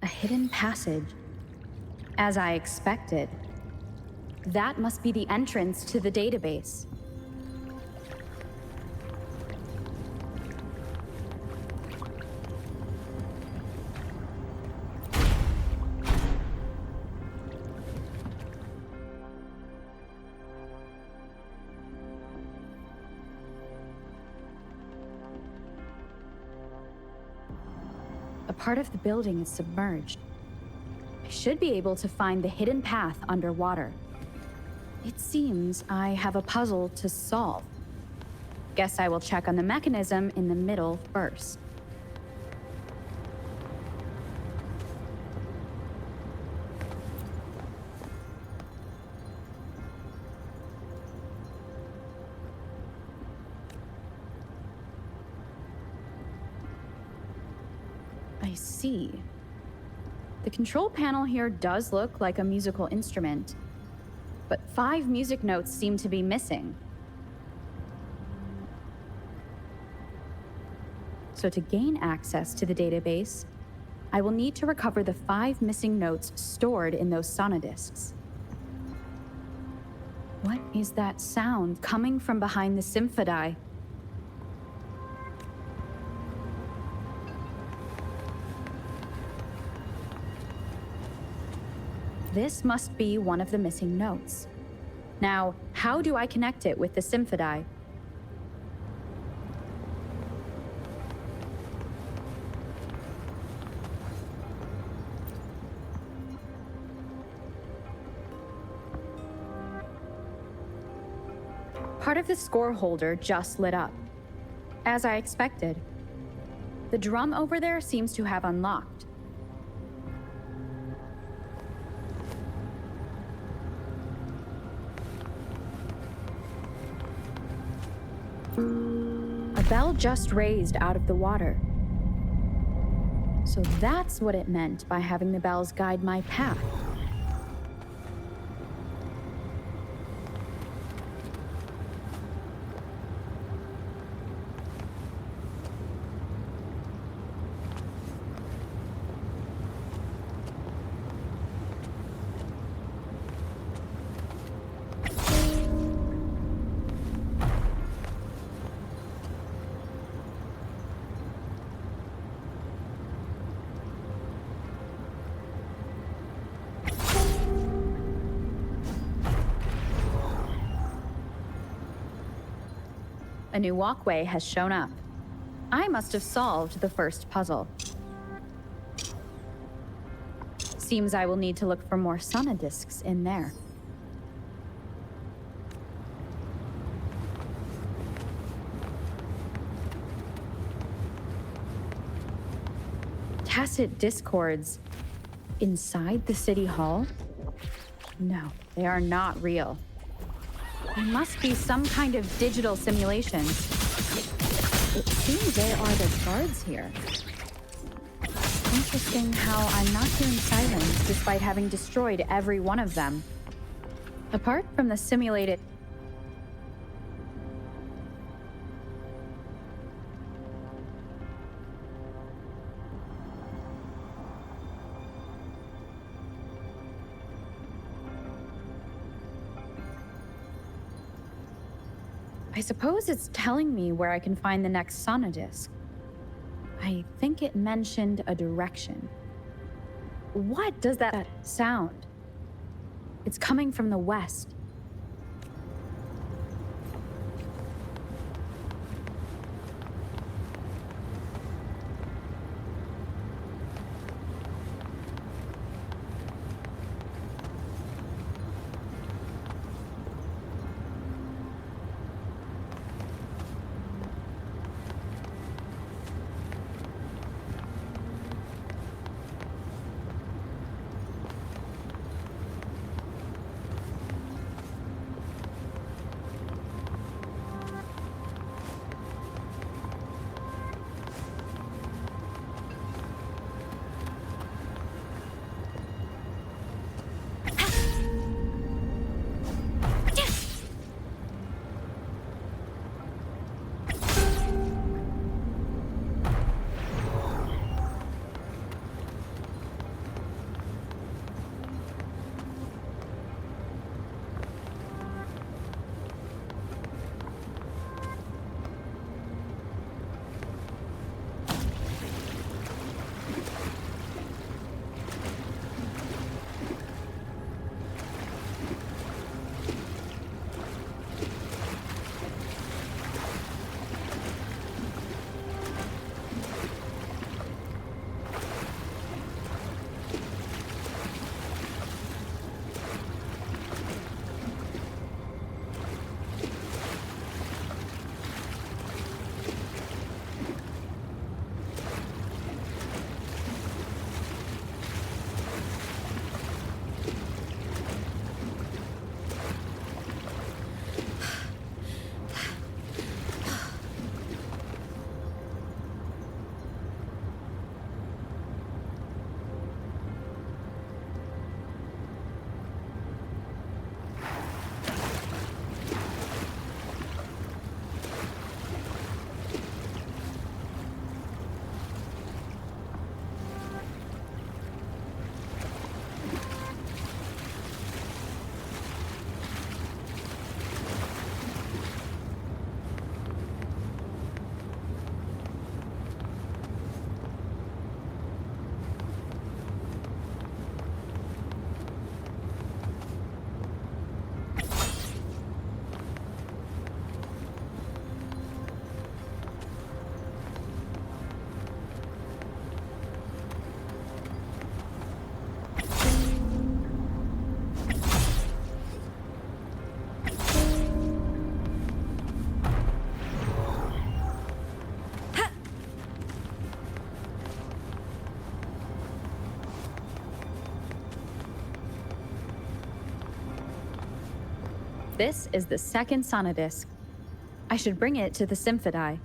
A hidden passage. As I expected. That must be the entrance to the database. A part of the building is submerged. I should be able to find the hidden path underwater. It seems I have a puzzle to solve. Guess I will check on the mechanism in the middle first. I see. The control panel here does look like a musical instrument, but 5 music notes seem to be missing. So to gain access to the database, I will need to recover the 5 missing notes stored in those sonodiscs. What is that sound coming from behind the symphody? This must be one of the missing notes. Now, how do I connect it with the symphody? Part of the score holder just lit up. As I expected. The drum over there seems to have unlocked. A bell just raised out of the water. So that's what it meant by having the bells guide my path. A new walkway has shown up. I must have solved the first puzzle. Seems I will need to look for more sonodiscs in there. Tacit discords inside the city hall? No, they are not real. There must be some kind of digital simulation. It seems they are the guards here. Interesting how I'm not hearing sirens despite having destroyed every one of them. Apart from the simulated... I suppose it's telling me where I can find the next sonodisc. I think it mentioned a direction. What does that sound? It's coming from the west. This is the second sonodisc. I should bring it to the Symphodi.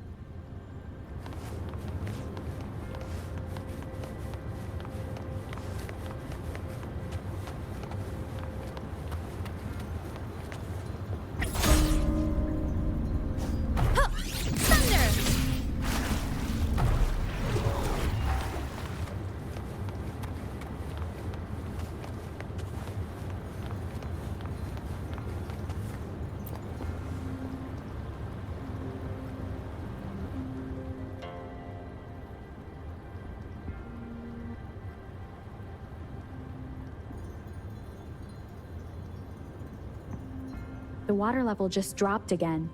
The water level just dropped again.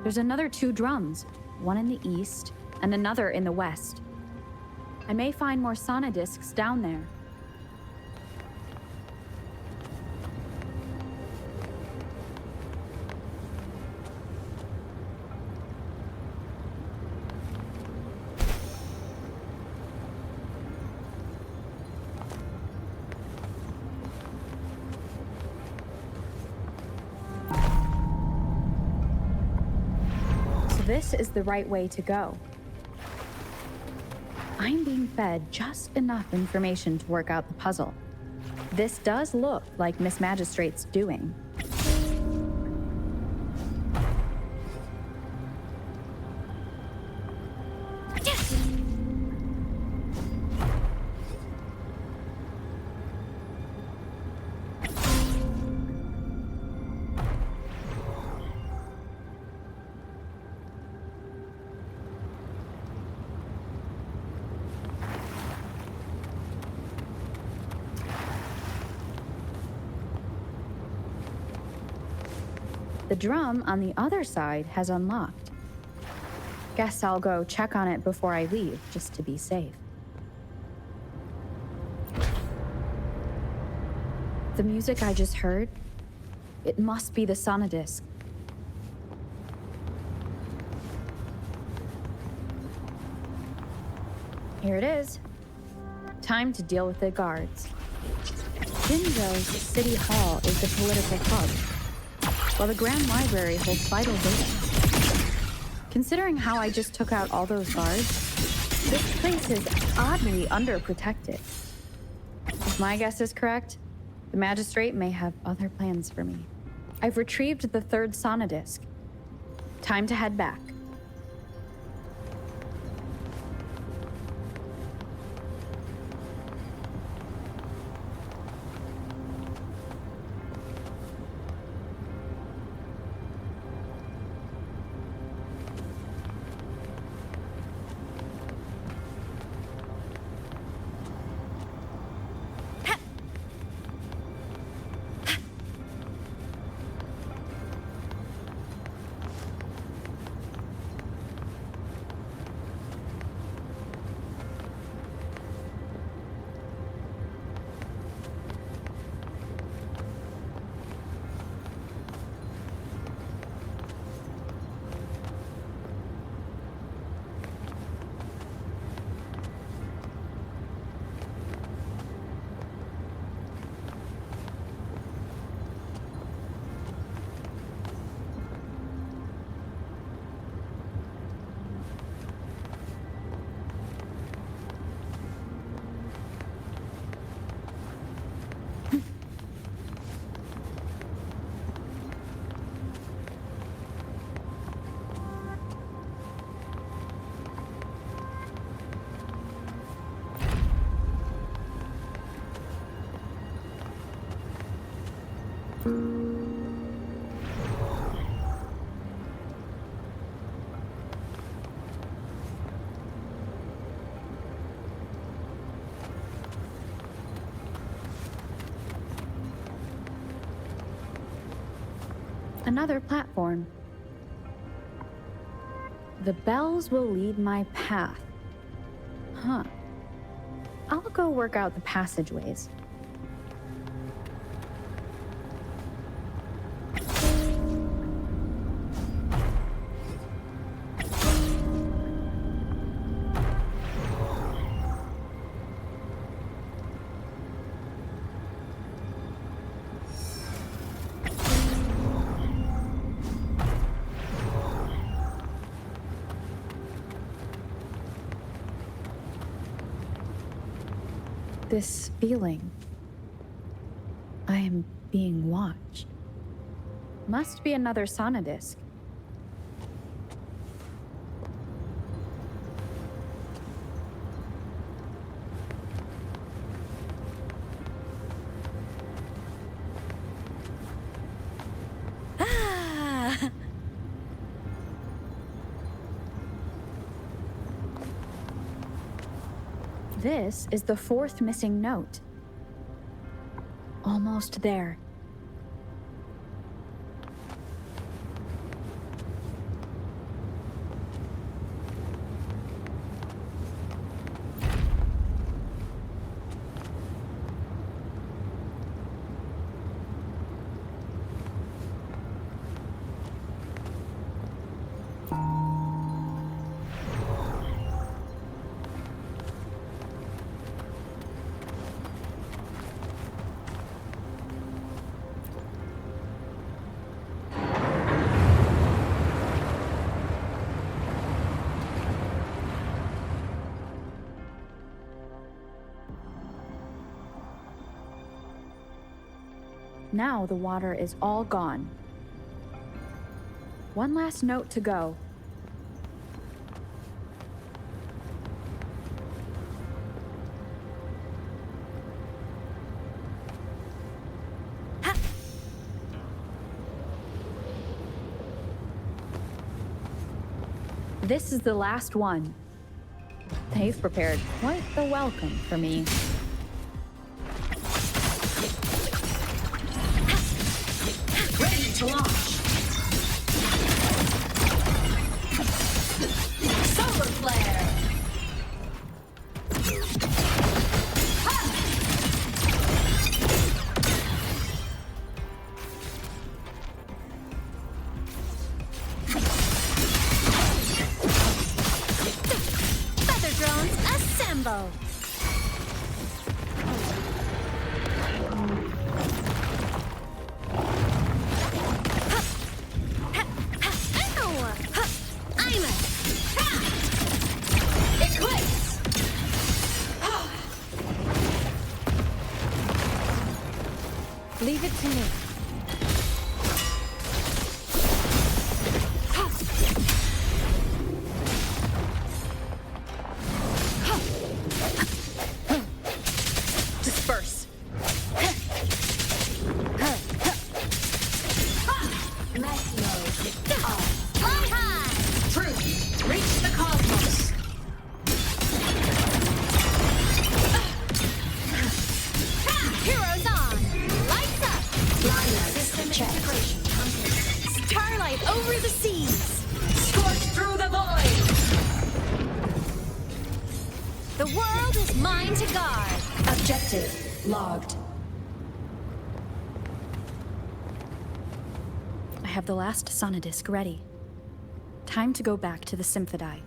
There's another 2 drums, one in the east and another in the west. I may find more sonodiscs down there. This is the right way to go. I'm being fed just enough information to work out the puzzle. This does look like Miss Magistrate's doing. The drum on the other side has unlocked. Guess I'll go check on it before I leave, just to be safe. The music I just heard, it must be the sonodisc. Here it is. Time to deal with the guards. Jinzhou's city hall is the political hub, while the Grand Library holds vital data. Considering how I just took out all those guards, this place is oddly underprotected. If my guess is correct, the Magistrate may have other plans for me. I've retrieved the 3rd sonodisc. Time to head back. Another platform. The bells will lead my path. Huh. I'll go work out the passageways. This feeling. I am being watched. Must be another sonodisk. This is the fourth missing note. Almost there. Now the water is all gone. One last note to go. This is the last one. They've prepared quite the welcome for me. Ready to launch. Solar flare. Feather drones assemble. Leave it to me. Disperse. Fly high. Truth. Reach the cosmos. Heroes on. Lights up. System integration complete. Starlight over the seas. Scorch through the void. The world is mine to guard. Objective logged. I have the last sonodisk ready. Time to go back to the Symphodi.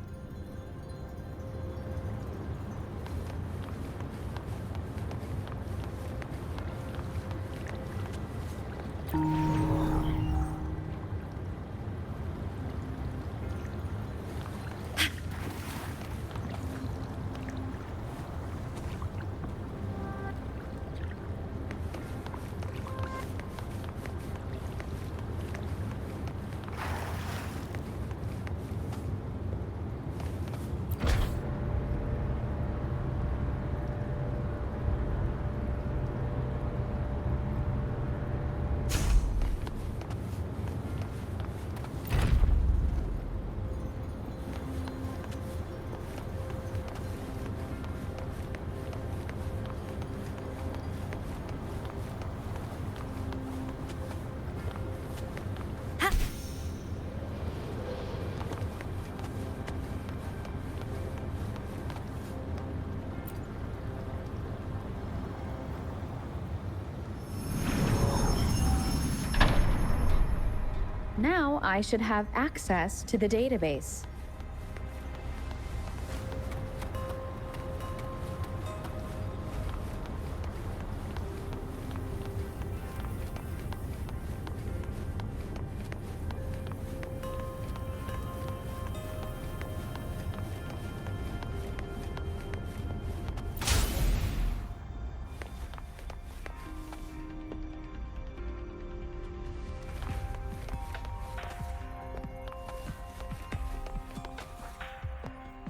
Now I should have access to the database.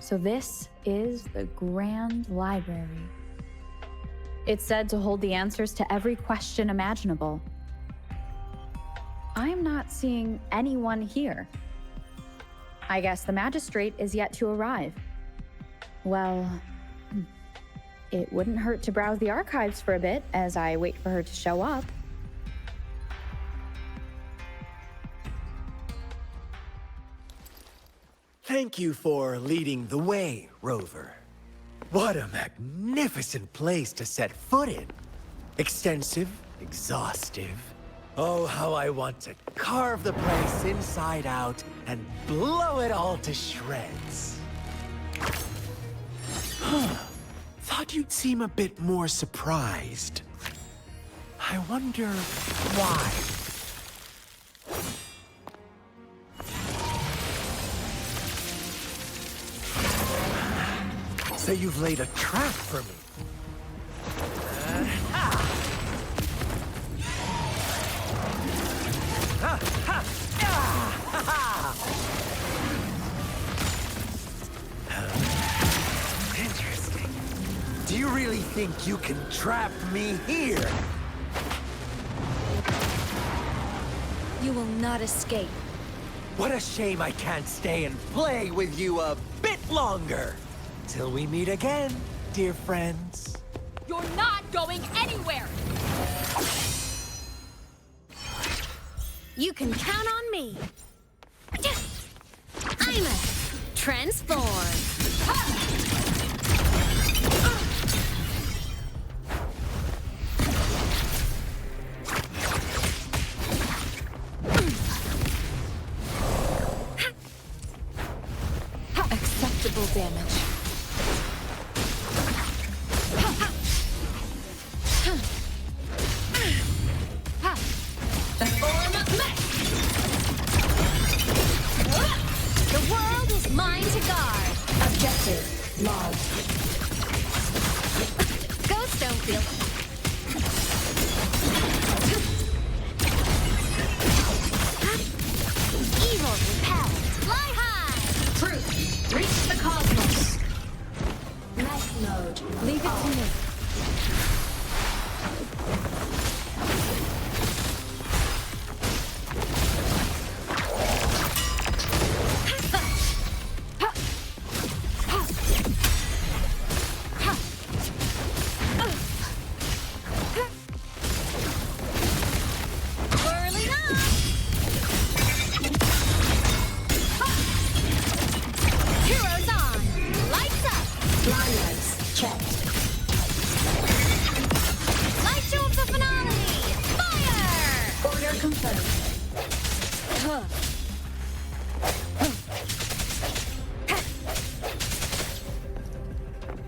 So this is the Grand Library. It's said to hold the answers to every question imaginable. I'm not seeing anyone here. I guess the magistrate is yet to arrive. Well, it wouldn't hurt to browse the archives for a bit as I wait for her to show up. Thank you for leading the way, Rover. What a magnificent place to set foot in. Extensive, exhaustive. Oh, how I want to carve the place inside out and blow it all to shreds. Thought you'd seem a bit more surprised. I wonder why. So you've laid a trap for me. Interesting. Do you really think you can trap me here? You will not escape. What a shame I can't stay and play with you a bit longer. Till we meet again, dear friends. You're not going anywhere! You can count on me. I'm a transform. Acceptable damage. The world is mine to guard. Objective logged. Ghosts don't feel. Evil repelled. Fly high. Truth. Reach the cosmos. Night mode. Leave it to me. Whirling up. Heroes on. Lights up. Blindness checked. Light show of the finale. Fire. Order confirmed.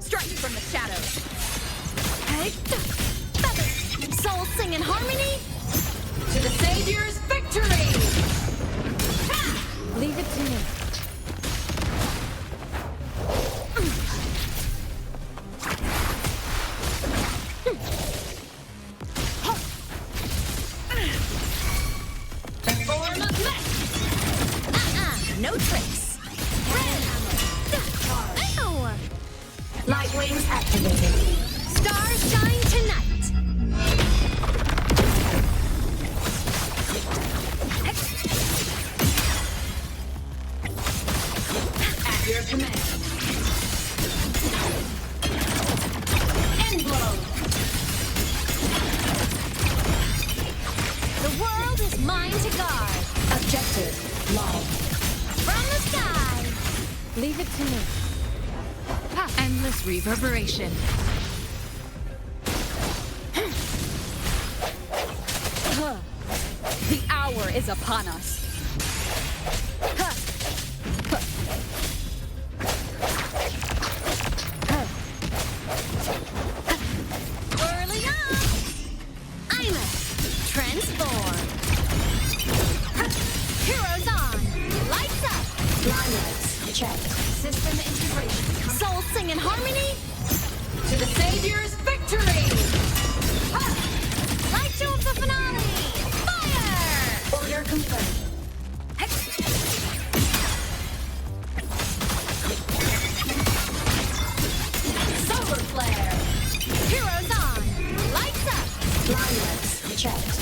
Strike from the shadows. Souls sing in harmony. To the Savior's victory! Leave it to me. The form of No tricks. Ow! light wings activated. Stars shine tonight. At your command. End blow. The world is mine to guard. Objective logged. From the sky. Leave it to me. Endless reverberation. The hour is upon us. Whirling up. I'm a transform. Heroes on. Lights up. Blindness checked. System integration. Souls sing in harmony. To the Savior's victory! Light show of the finale. Fire. Order confirmed. checked.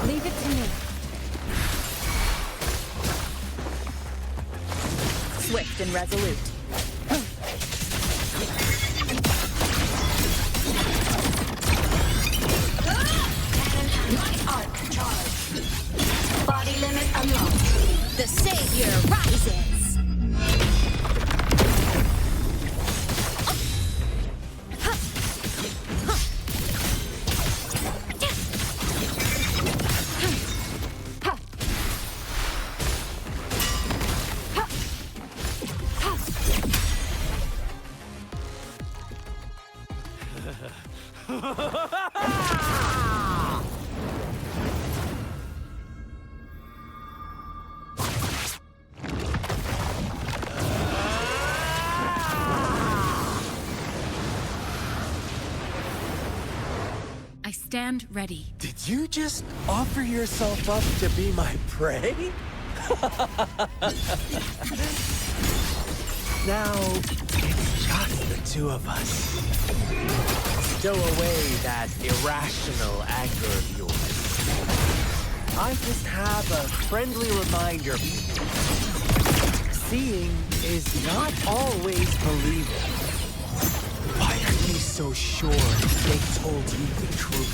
Leave it to me. Swift and resolute. Light arc charge. Body limit unlocked. The savior rises. I stand ready. Did you just offer yourself up to be my prey? Now, it's just the two of us. Stow away that irrational anger of yours. I just have a friendly reminder. Seeing is not always believing. Why are you so sure they told you the truth?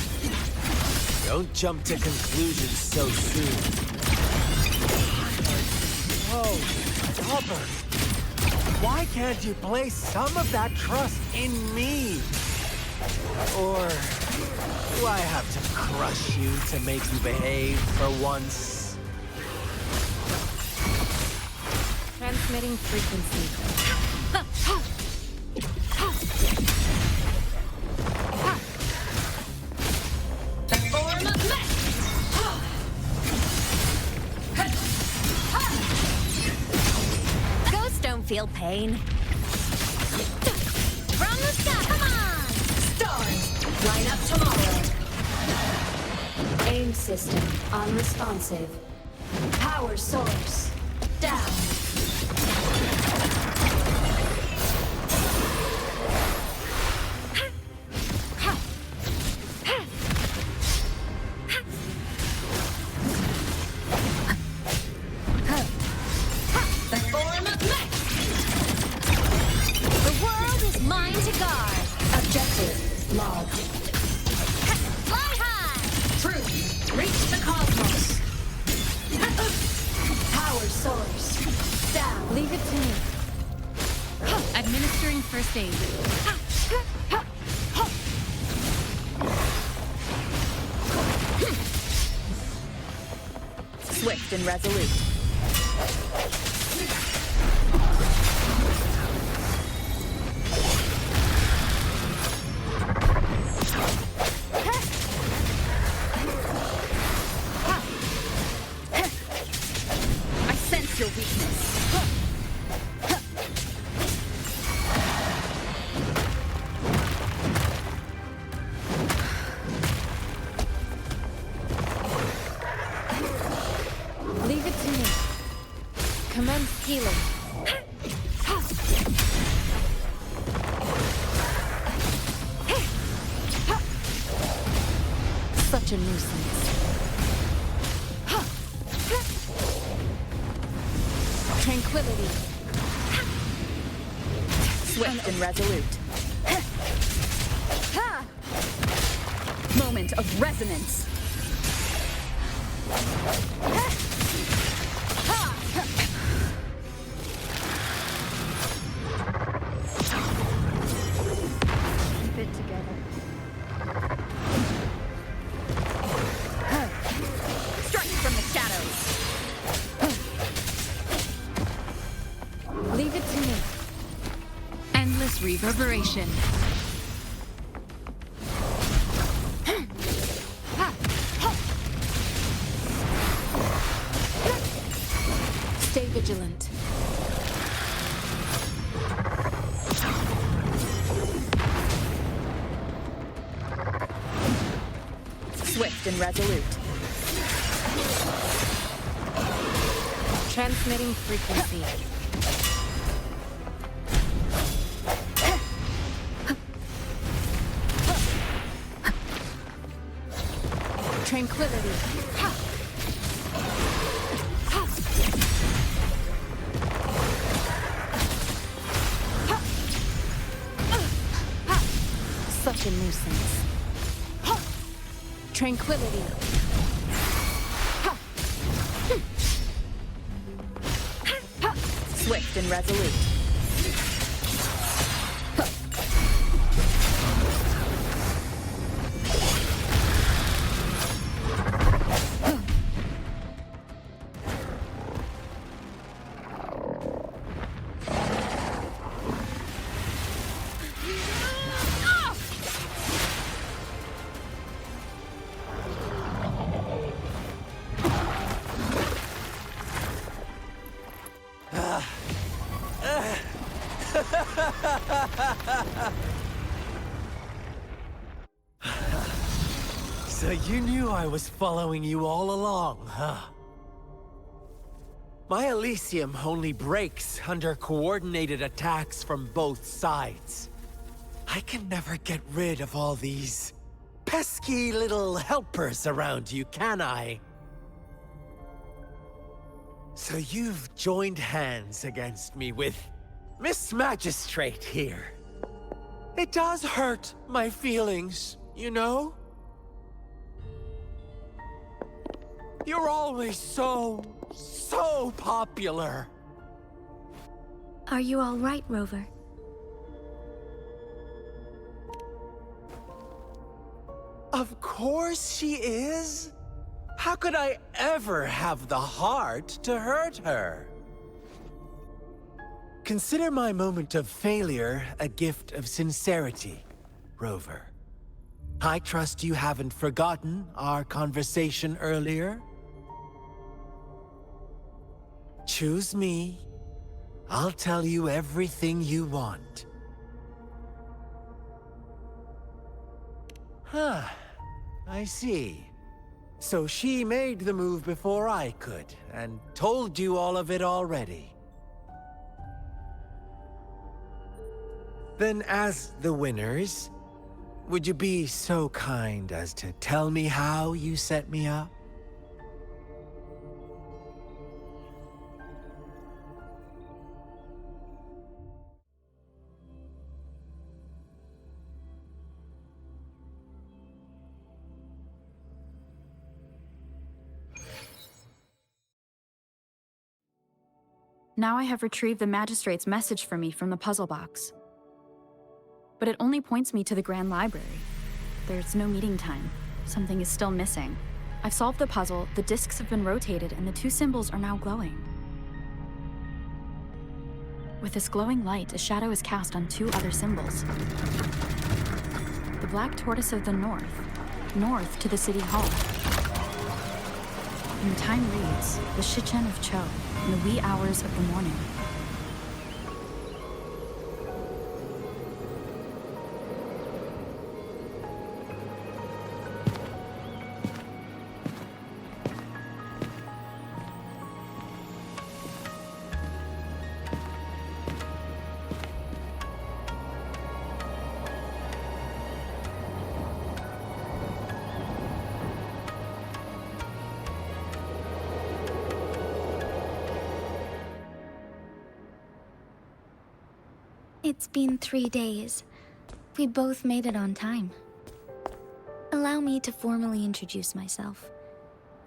Don't jump to conclusions so soon. Oh, stubborn. Why can't you place some of that trust in me? Or do I have to crush you to make you behave for once? Transmitting frequency. The form of mech. Ghosts don't feel pain. From the sky, come on! Stars. Line up tomorrow. Aim system unresponsive. Power source. Down. The form of mech. The world is mine to guard. Objective logged. Fly high! Truth. Reach the cosmos. Power source. Down. Leave it to me. Administering first aid. Swift and resolute. I sense your weakness. Leave it to me. Commence healing. Such a nuisance. Tranquility. Swift and resolute. Moment of resonance. Keep it together. Strike from the shadows. Leave it to me. Endless reverberation. Stay vigilant. Swift and resolute. Transmitting frequency. Tranquility. Ha! Ha! Ha! Ha! Such a nuisance. Ha! Tranquility. Ha! Ha! Swift and resolute. So you knew I was following you all along, huh? My Elysium only breaks under coordinated attacks from both sides. I can never get rid of all these pesky little helpers around you, can I? So you've joined hands against me with Miss Magistrate here. It does hurt my feelings, you know? You're always so popular. Are you all right, Rover? Of course she is. How could I ever have the heart to hurt her? Consider my moment of failure a gift of sincerity, Rover. I trust you haven't forgotten our conversation earlier? Choose me. I'll tell you everything you want. Huh. I see. So she made the move before I could, and told you all of it already. Then as the winners, would you be so kind as to tell me how you set me up? Now I have retrieved the Magistrate's message for me from the puzzle box. But it only points me to the Grand Library. There's no meeting time. Something is still missing. I've solved the puzzle, the discs have been rotated, and the two symbols are now glowing. With this glowing light, a shadow is cast on two other symbols. The Black Tortoise of the North to the City Hall. And the time reads, the Shichen of Cho, in the wee hours of the morning. It's been 3 days. We both made it on time. Allow me to formally introduce myself.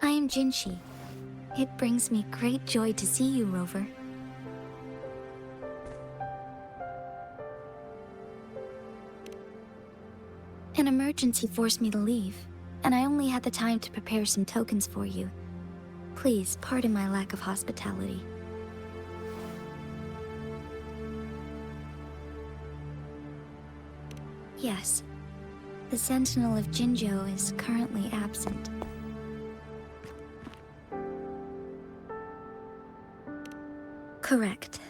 I am Jinshi. It brings me great joy to see you, Rover. An emergency forced me to leave, and I only had the time to prepare some tokens for you. Please pardon my lack of hospitality. Yes, the Sentinel of Jinzhou is currently absent. Correct.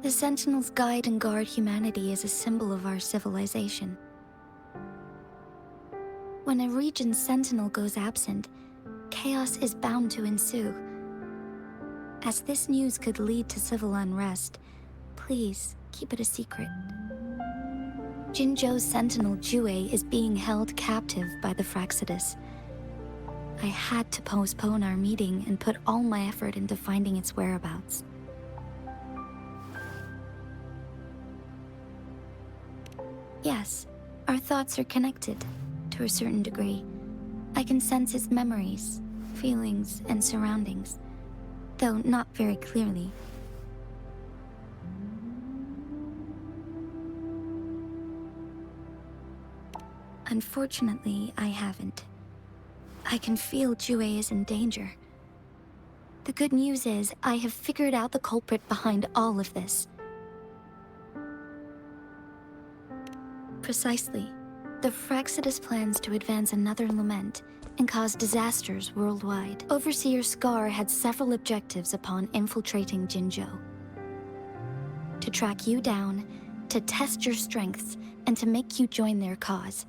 The Sentinels guide and guard humanity as a symbol of our civilization. When a region's Sentinel goes absent, chaos is bound to ensue. As this news could lead to civil unrest, please keep it a secret. Jinzhou's Sentinel Jue is being held captive by the Fraxidus. I had to postpone our meeting and put all my effort into finding its whereabouts. Yes, our thoughts are connected, to a certain degree. I can sense its memories, feelings, and surroundings, though not very clearly. Unfortunately, I haven't. I can feel Jue is in danger. The good news is, I have figured out the culprit behind all of this. Precisely. The Fraxidus plans to advance another lament and cause disasters worldwide. Overseer Scar had several objectives upon infiltrating Jinzhou. To track you down, to test your strengths, and to make you join their cause.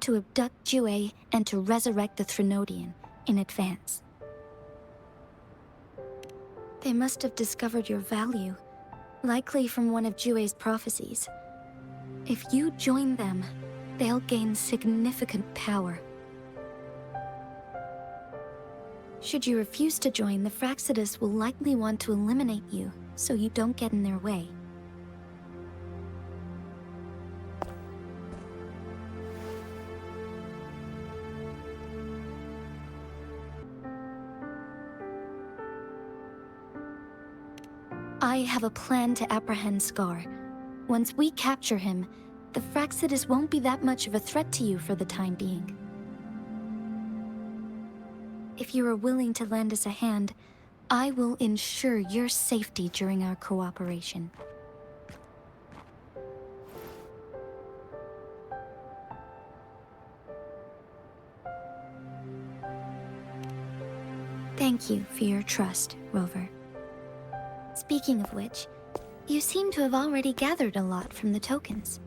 To abduct Jue and to resurrect the Threnodian in advance. They must have discovered your value, likely from one of Jue's prophecies. If you join them, they'll gain significant power. Should you refuse to join, the Fraxidus will likely want to eliminate you, so you don't get in their way. I have a plan to apprehend Scar. Once we capture him, the Fraxidus won't be that much of a threat to you for the time being. If you are willing to lend us a hand, I will ensure your safety during our cooperation. Thank you for your trust, Rover. Speaking of which, you seem to have already gathered a lot from the tokens.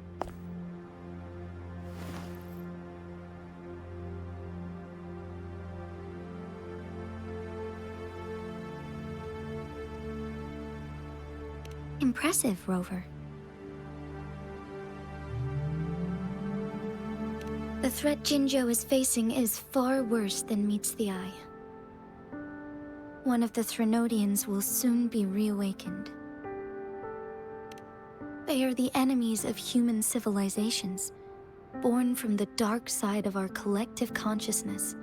Impressive, Rover. The threat Jinzhou is facing is far worse than meets the eye. One of the Threnodians will soon be reawakened. They are the enemies of human civilizations, born from the dark side of our collective consciousness.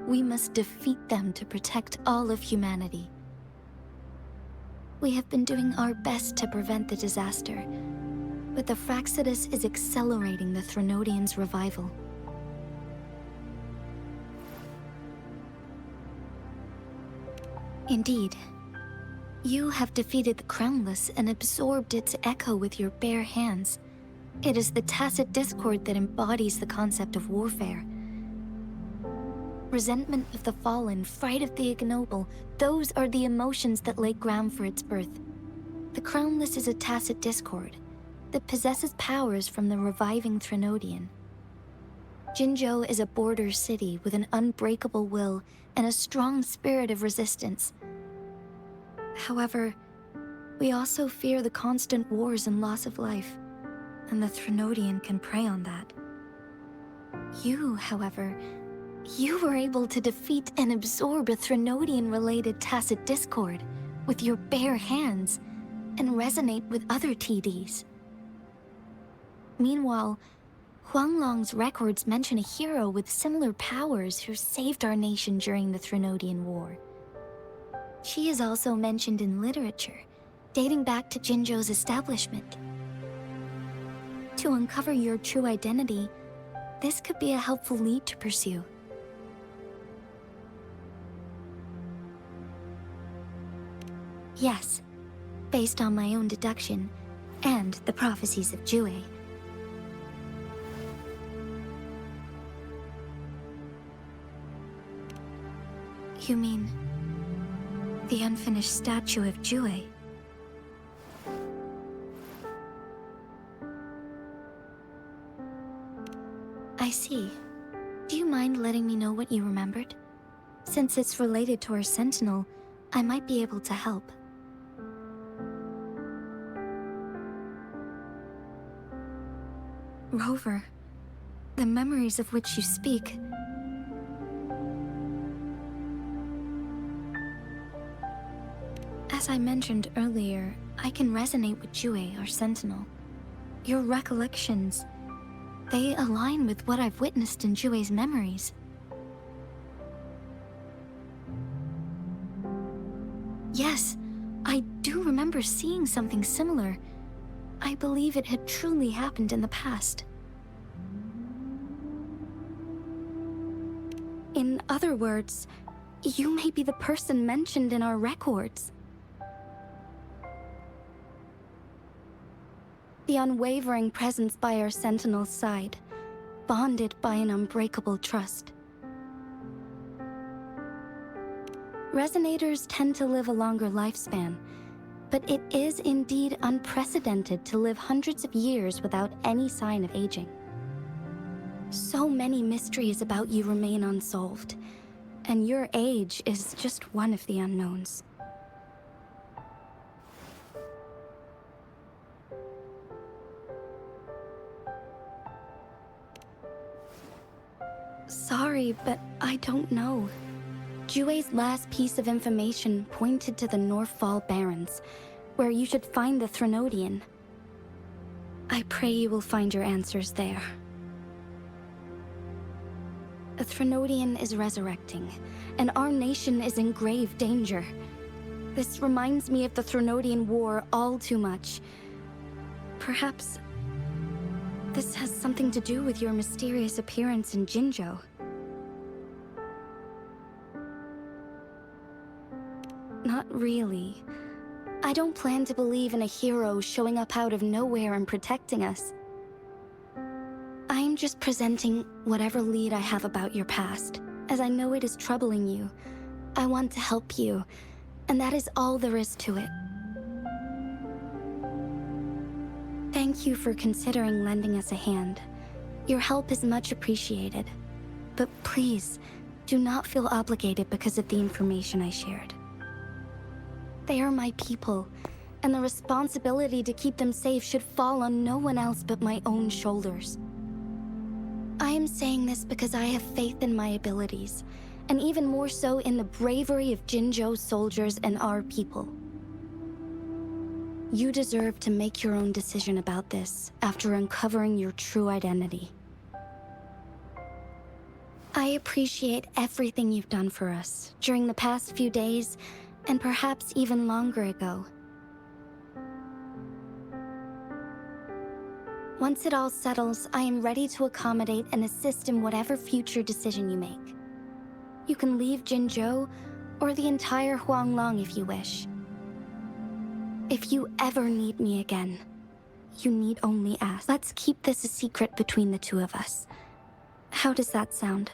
We must defeat them to protect all of humanity. We have been doing our best to prevent the disaster, but the Fraxidus is accelerating the Threnodians' revival. Indeed. You have defeated the Crownless and absorbed its echo with your bare hands. It is the tacit discord that embodies the concept of warfare. Resentment of the fallen, fright of the ignoble, those are the emotions that lay ground for its birth. The Crownless is a tacit discord that possesses powers from the reviving Threnodian. Jinzhou is a border city with an unbreakable will and a strong spirit of resistance. However, we also fear the constant wars and loss of life, and the Threnodian can prey on that. You, however, you were able to defeat and absorb a Threnodian-related tacit discord with your bare hands and resonate with other TDs. Meanwhile, Huanglong's records mention a hero with similar powers who saved our nation during the Threnodian War. She is also mentioned in literature, dating back to Jinzhou's establishment. To uncover your true identity, this could be a helpful lead to pursue. Yes, based on my own deduction, and the prophecies of Jue. You mean the unfinished statue of Jue? I see. Do you mind letting me know what you remembered? Since it's related to our sentinel, I might be able to help. Rover, the memories of which you speak... As I mentioned earlier, I can resonate with Jue, our sentinel. Your recollections, they align with what I've witnessed in Jue's memories. Yes, I do remember seeing something similar. I believe it had truly happened in the past. In other words, you may be the person mentioned in our records. The unwavering presence by our sentinel's side, bonded by an unbreakable trust. Resonators tend to live a longer lifespan, but it is indeed unprecedented to live hundreds of years without any sign of aging. So many mysteries about you remain unsolved, and your age is just one of the unknowns. Sorry, but I don't know. Jue's last piece of information pointed to the Northfall Barrens, where you should find the Threnodian. I pray you will find your answers there. A Threnodian is resurrecting, and our nation is in grave danger. This reminds me of the Threnodian War all too much. Perhaps this has something to do with your mysterious appearance in Jinzhou. Not really. I don't plan to believe in a hero showing up out of nowhere and protecting us. I'm just presenting whatever lead I have about your past, as I know it is troubling you. I want to help you, and that is all there is to it. Thank you for considering lending us a hand. Your help is much appreciated. But please, do not feel obligated because of the information I shared. They are my people, and the responsibility to keep them safe should fall on no one else but my own shoulders. I am saying this because I have faith in my abilities, and even more so in the bravery of Jinzhou soldiers and our people. You deserve to make your own decision about this after uncovering your true identity. I appreciate everything you've done for us during the past few days, and perhaps even longer ago. Once it all settles, I am ready to accommodate and assist in whatever future decision you make. You can leave Jinzhou, or the entire Huanglong if you wish. If you ever need me again, you need only ask. Let's keep this a secret between the two of us. How does that sound?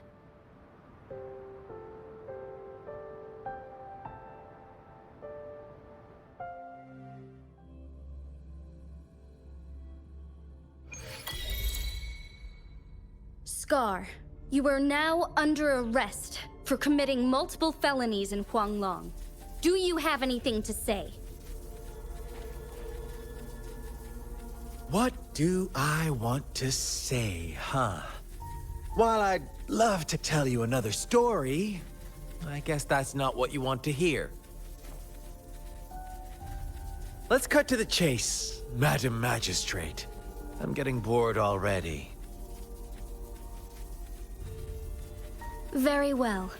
Scar, you are now under arrest for committing multiple felonies in Huanglong. Do you have anything to say? What do I want to say, huh? While I'd love to tell you another story, I guess that's not what you want to hear. Let's cut to the chase, Madam Magistrate. I'm getting bored already. Very well.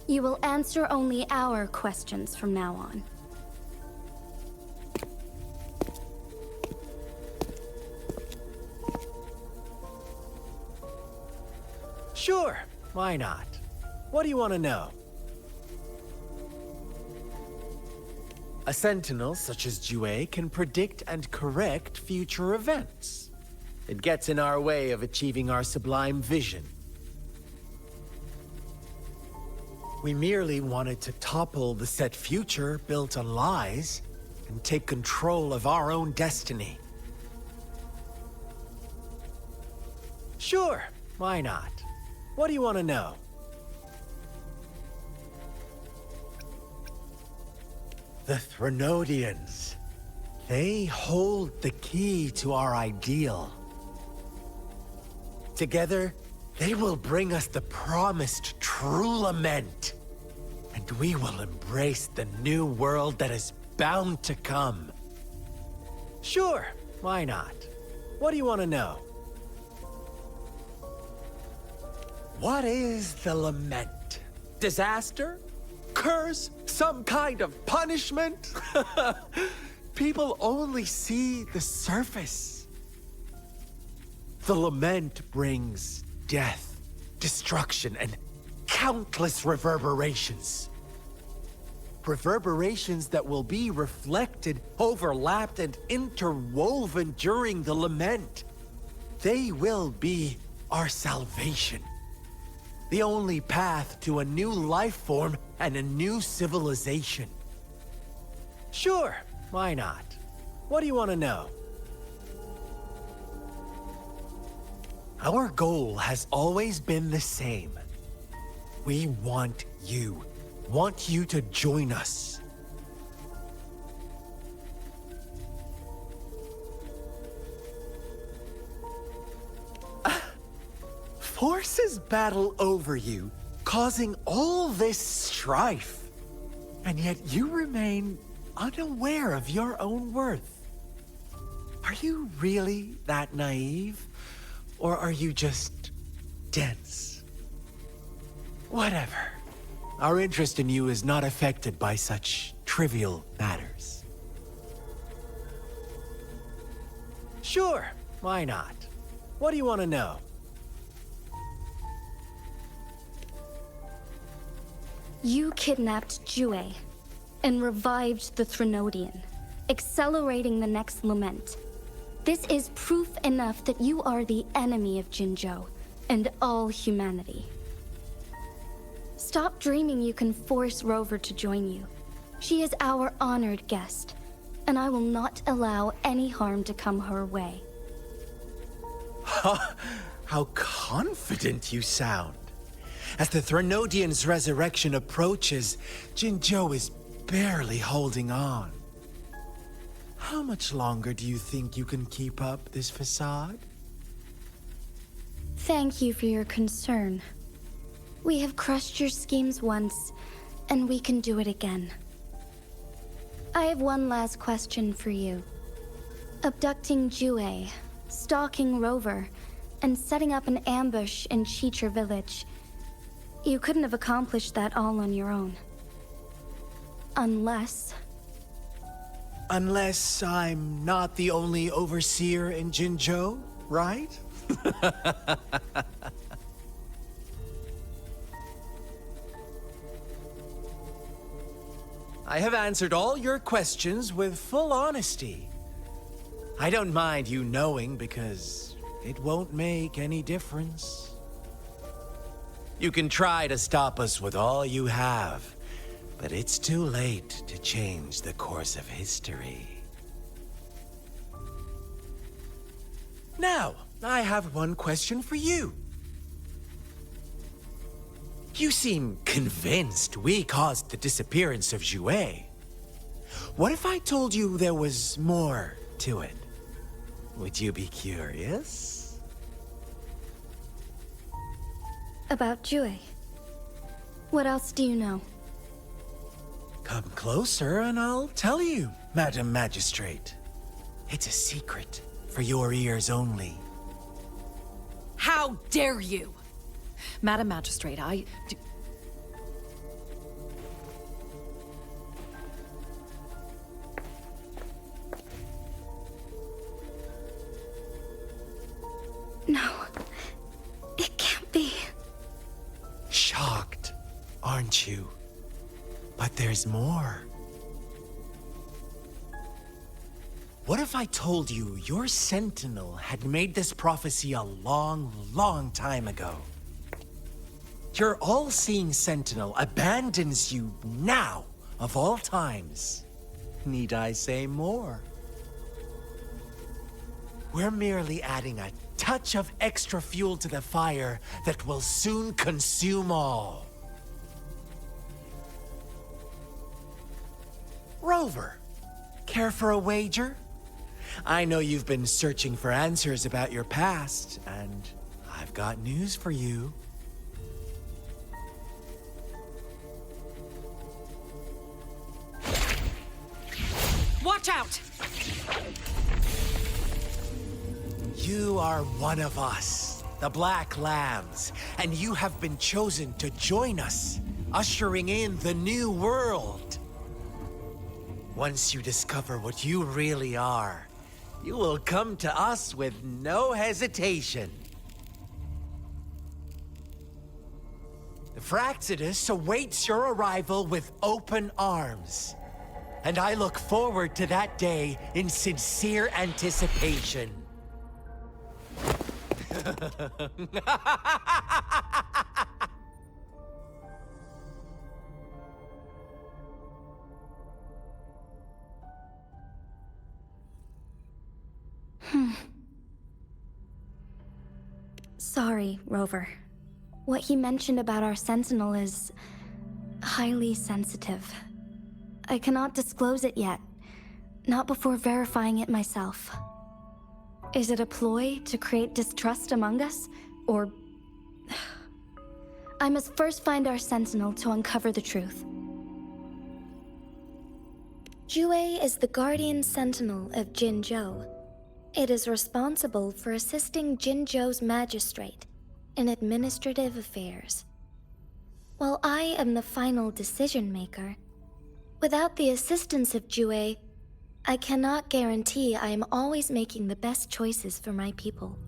You will answer only our questions from now on. Sure, why not? What do you want to know? A sentinel such as Jue can predict and correct future events. It gets in our way of achieving our sublime vision. We merely wanted to topple the set future built on lies and take control of our own destiny. Sure, why not? What do you want to know? The Threnodians. They hold the key to our ideal. Together, they will bring us the promised true lament. And we will embrace the new world that is bound to come. Sure, why not? What do you want to know? What is the lament? Disaster? Curse? Some kind of punishment? People only see the surface. The lament brings death, destruction, and countless reverberations. Reverberations that will be reflected, overlapped, and interwoven during the lament. They will be our salvation. The only path to a new life form and a new civilization. Sure, why not? What do you want to know? Our goal has always been the same. We want you to join us. Forces battle over you, causing all this strife. And yet you remain unaware of your own worth. Are you really that naive? Or are you just dense? Whatever. Our interest in you is not affected by such trivial matters. Sure, why not? What do you want to know? You kidnapped Jue and revived the Threnodian, accelerating the next lament. This is proof enough that you are the enemy of Jinzhou and all humanity. Stop dreaming you can force Rover to join you. She is our honored guest, and I will not allow any harm to come her way. How confident you sound. As the Threnodian's resurrection approaches, Jinzhou is barely holding on. How much longer do you think you can keep up this facade? Thank you for your concern. We have crushed your schemes once, and we can do it again. I have one last question for you. Abducting Jue, stalking Rover, and setting up an ambush in Cheecher Village. You couldn't have accomplished that all on your own. Unless I'm not the only overseer in Jinzhou, right? I have answered all your questions with full honesty. I don't mind you knowing because it won't make any difference. You can try to stop us with all you have, but it's too late to change the course of history. Now, I have one question for you. You seem convinced we caused the disappearance of Jue. What if I told you there was more to it? Would you be curious? about Jue. What else do you know? Come closer and I'll tell you, Madam Magistrate. It's a secret for your ears only. How dare you? Madam Magistrate, No. It can't be. Shocked, aren't you? But there's more. What if I told you your sentinel had made this prophecy a long, long time ago? Your all-seeing sentinel abandons you now, of all times. Need I say more? We're merely adding a touch of extra fuel to the fire that will soon consume all. Rover, care for a wager? I know you've been searching for answers about your past, and I've got news for you. Watch out! You are one of us, the Black Lambs, and you have been chosen to join us, ushering in the new world. Once you discover what you really are, you will come to us with no hesitation. The Fraxidus awaits your arrival with open arms. And I look forward to that day in sincere anticipation. Sorry, Rover. What he mentioned about our sentinel is highly sensitive. I cannot disclose it yet, not before verifying it myself. Is it a ploy to create distrust among us, or... I must first find our sentinel to uncover the truth. Jue is the guardian sentinel of Jinzhou. It is responsible for assisting Jinzhou's magistrate in administrative affairs. While I am the final decision maker, without the assistance of Jue, I cannot guarantee I am always making the best choices for my people.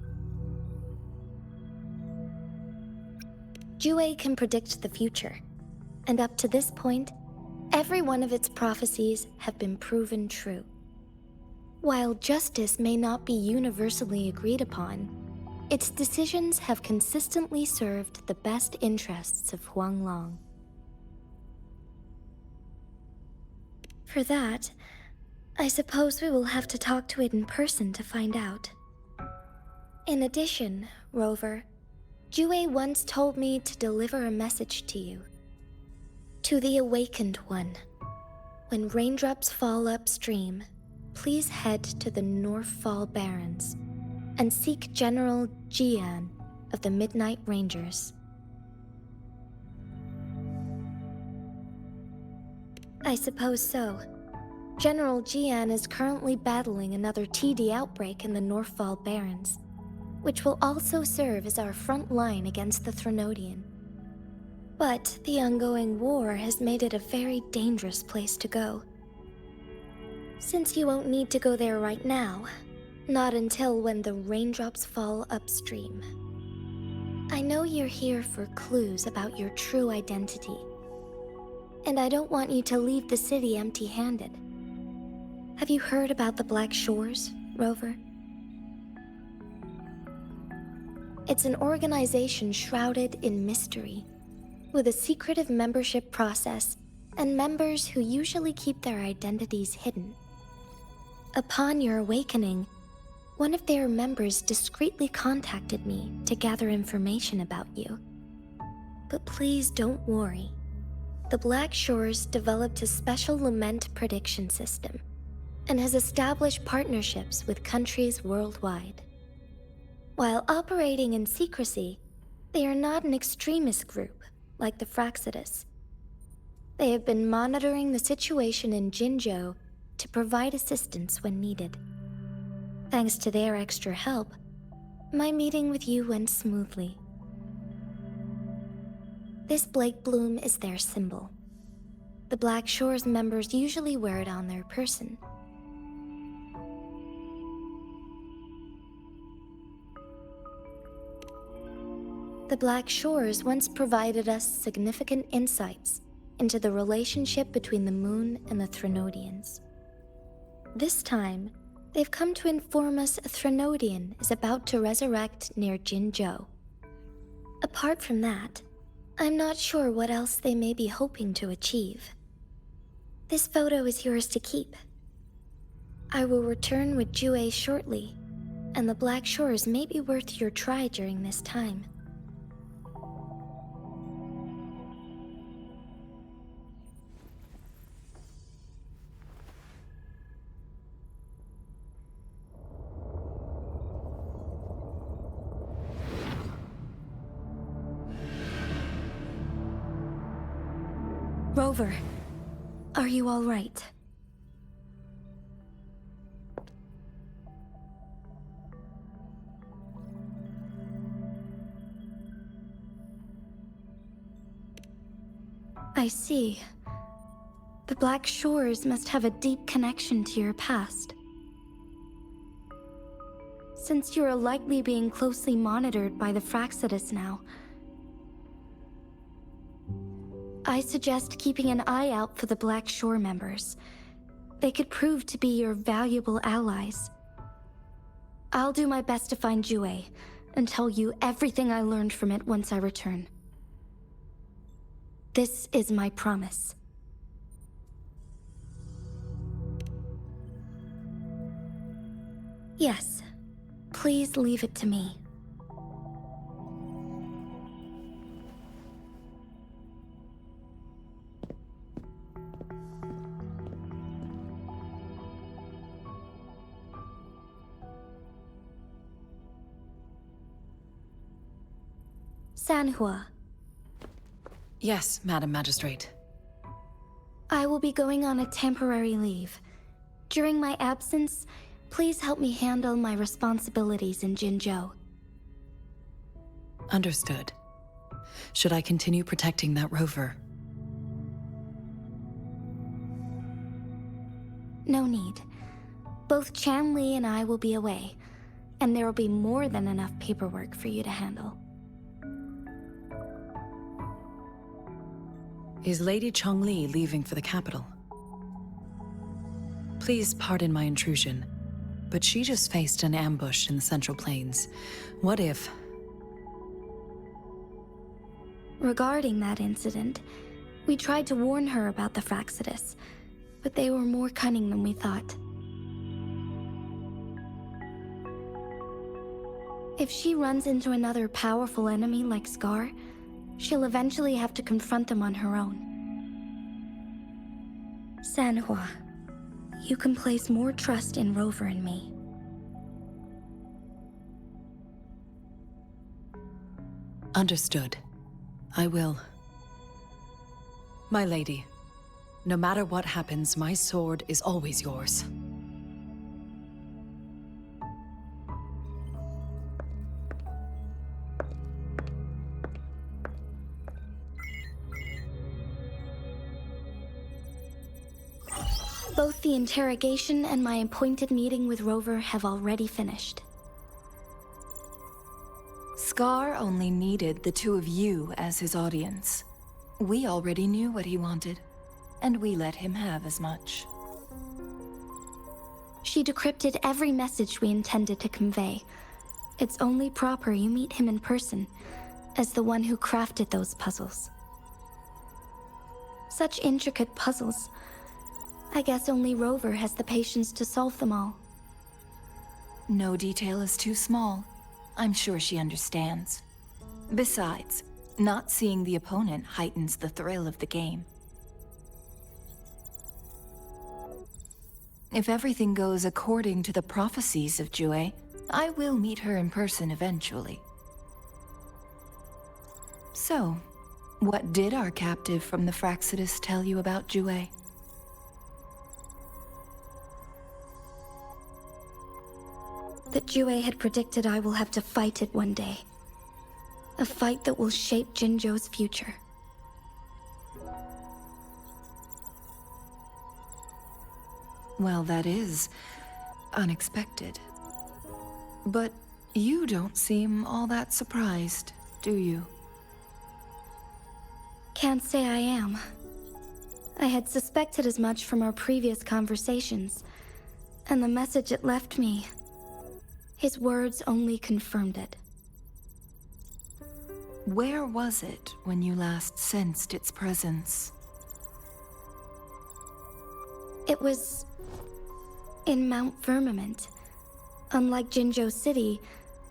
Jue can predict the future, and up to this point, every one of its prophecies have been proven true. While justice may not be universally agreed upon, its decisions have consistently served the best interests of Huanglong. For that, I suppose we will have to talk to it in person to find out. In addition, Rover, Jue once told me to deliver a message to you. To the Awakened One. When raindrops fall upstream, please head to the Northfall Barrens and seek General Jian of the Midnight Rangers. I suppose so. General Jian is currently battling another TD outbreak in the Northfall Barrens, which will also serve as our front line against the Threnodian. But the ongoing war has made it a very dangerous place to go. Since you won't need to go there right now, not until when the raindrops fall upstream. I know you're here for clues about your true identity, and I don't want you to leave the city empty-handed. Have you heard about the Black Shores, Rover? It's an organization shrouded in mystery, with a secretive membership process and members who usually keep their identities hidden. Upon your awakening, one of their members discreetly contacted me to gather information about you. But please don't worry. The Black Shores developed a special lament prediction system and has established partnerships with countries worldwide. While operating in secrecy, they are not an extremist group like the Fraxidus. They have been monitoring the situation in Jinzhou to provide assistance when needed. Thanks to their extra help, my meeting with you went smoothly. This Blake Bloom is their symbol. The Black Shores members usually wear it on their person. The Black Shores once provided us significant insights into the relationship between the Moon and the Threnodians. This time, they've come to inform us a Threnodian is about to resurrect near Jinzhou. Apart from that, I'm not sure what else they may be hoping to achieve. This photo is yours to keep. I will return with Jue shortly, and the Black Shores may be worth your try during this time. Rover, are you all right? I see. The Black Shores must have a deep connection to your past. Since you are likely being closely monitored by the Fractsidus now, I suggest keeping an eye out for the Black Shore members. They could prove to be your valuable allies. I'll do my best to find Jue and tell you everything I learned from it once I return. This is my promise. Yes, please leave it to me. Sanhua, Yes, Madam Magistrate. I will be going on a temporary leave. During my absence, please help me handle my responsibilities in Jinzhou. Understood. Should I continue protecting that rover? No need. Both Chanli and I will be away, and there will be more than enough paperwork for you to handle. Is Lady Chongli leaving for the capital? Please pardon my intrusion, but she just faced an ambush in the Central Plains. What if... Regarding that incident, we tried to warn her about the Fractsidus, but they were more cunning than we thought. If she runs into another powerful enemy like Scar, she'll eventually have to confront them on her own. Sanhua, you can place more trust in Rover and me. Understood. I will. My lady, no matter what happens, my sword is always yours. Both the interrogation and my appointed meeting with Rover have already finished. Scar only needed the two of you as his audience. We already knew what he wanted, and we let him have as much. She decrypted every message we intended to convey. It's only proper you meet him in person, as the one who crafted those puzzles. Such intricate puzzles. I guess only Rover has the patience to solve them all. No detail is too small. I'm sure she understands. Besides, not seeing the opponent heightens the thrill of the game. If everything goes according to the prophecies of Jue, I will meet her in person eventually. So, what did our captive from the Fractsidus tell you about Jue? That Jue had predicted I will have to fight it one day. A fight that will shape Jinzhou's future. Well, that is unexpected. But you don't seem all that surprised, do you? Can't say I am. I had suspected as much from our previous conversations, and the message it left me, his words only confirmed it. Where was it when you last sensed its presence? It was in Mount Firmament. Unlike Jinzhou City,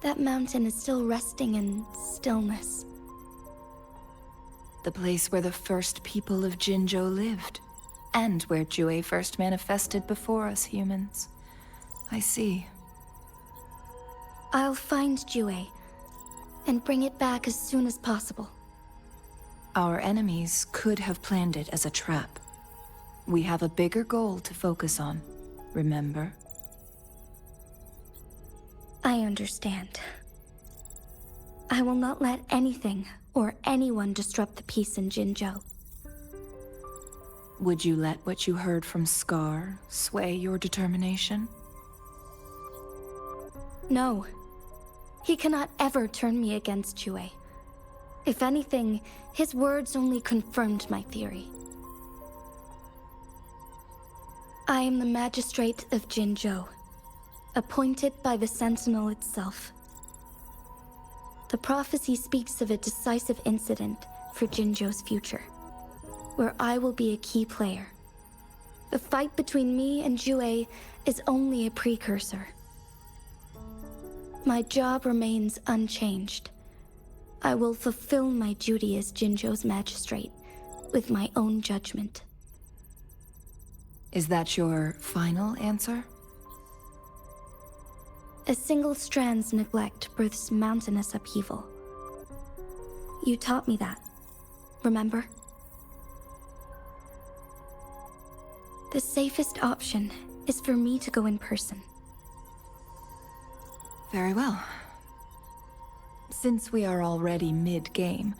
that mountain is still resting in stillness. The place where the first people of Jinzhou lived, and where Jue first manifested before us humans. I see. I'll find Jue and bring it back as soon as possible. Our enemies could have planned it as a trap. We have a bigger goal to focus on, remember? I understand. I will not let anything or anyone disrupt the peace in Jinzhou. Would you let what you heard from Scar sway your determination? No. He cannot ever turn me against Jue. If anything, his words only confirmed my theory. I am the magistrate of Jinzhou, appointed by the Sentinel itself. The prophecy speaks of a decisive incident for Jinzhou's future, where I will be a key player. The fight between me and Jue is only a precursor. My job remains unchanged. I will fulfill my duty as Jinzhou's magistrate with my own judgment. Is that your final answer? A single strand's neglect births mountainous upheaval. You taught me that, remember? The safest option is for me to go in person. Very well. Since we are already mid-game,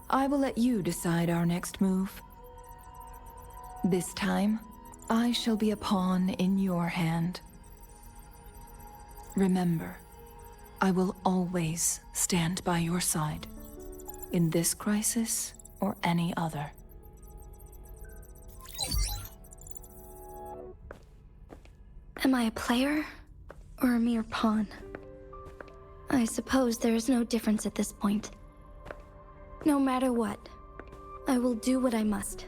I will let you decide our next move. This time, I shall be a pawn in your hand. Remember, I will always stand by your side, in this crisis or any other. Am I a player or a mere pawn? I suppose there is no difference at this point. No matter what, I will do what I must.